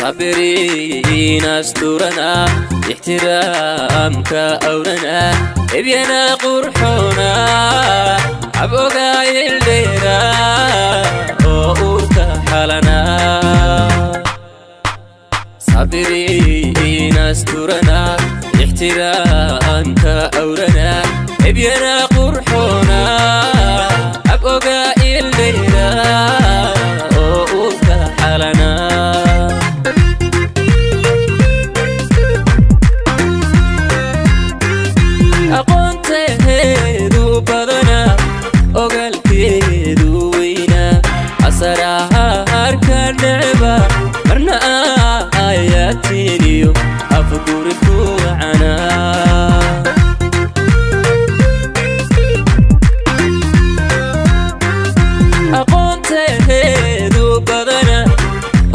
صابرين استرنا احترامك أولنا ابينا قرحنا عبوقا الليرة وقوك حالنا صابرين استرنا احترامك أولنا ابينا قرحنا عبوقا الليرة وقوك حالنا aqoonteedu badana ogaalkeedu weyna asaraha harka necba marna ayaatiniyo afguri ku wacana aqoonteedu badana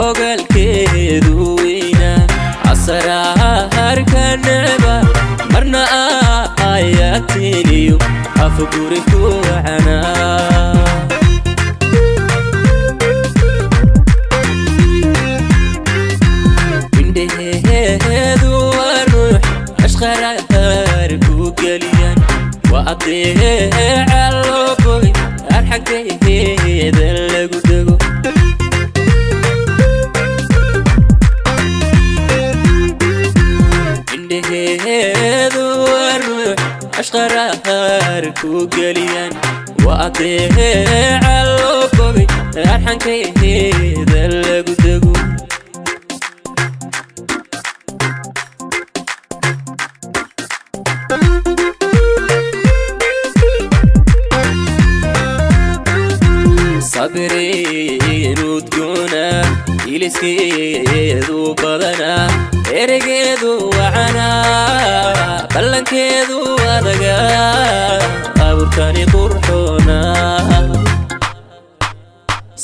ogaalkeedu weyna asaraha harka necba marna ayaatiniyo afguri ku wacana indheheedu waa ruux ashqaraar ku geliyan waa adeeca loo boy arxankeeda lagu dego indheheedu waa ruux ashqaraar ku geliyan waa adeeca loo boy arxankeeda lagu dego صابرين udgoona iliskeedu badana ereygeedu wacana ballankeedu adaga abuurkani qurxoona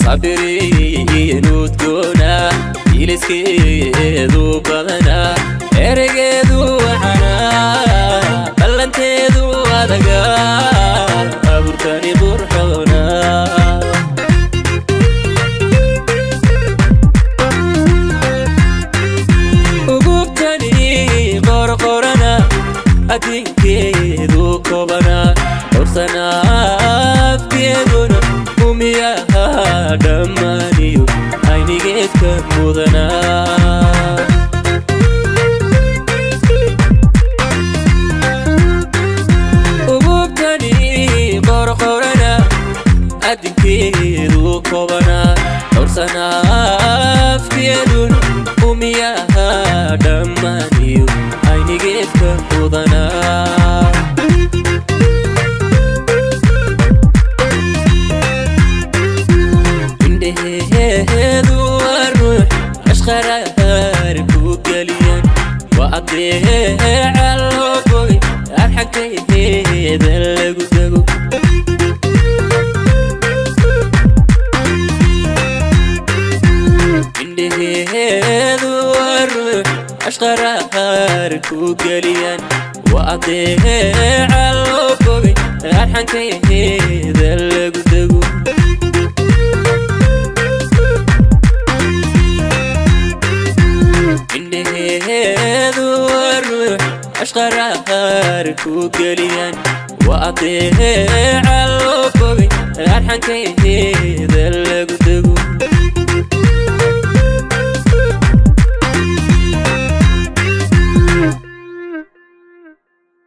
صابرين udgoona iliskeedu badana ereygeedu wacana ballankeedu adaga abuurkani qurxoona adinkeedu kobana dhowrsana afkeeduna umiyaha dhammaaniyo aynigeedka mudana ububtani qorqorana adinkeedu kobana dhowrsana afkeeduna umiyaha dhammaaniyo aynigeedka mudana indheheedu waa ruux ashqaraar ku geliyan waa adeeca loo boy arxankeeda lagu dego indheheedu waa ruux ashqaraar ku geliyan waa adeeca loo boy arxankeeda lagu dego indheheedu waa ruux ashqaraar ku geliyan waa adeeca loo boy arxankeeda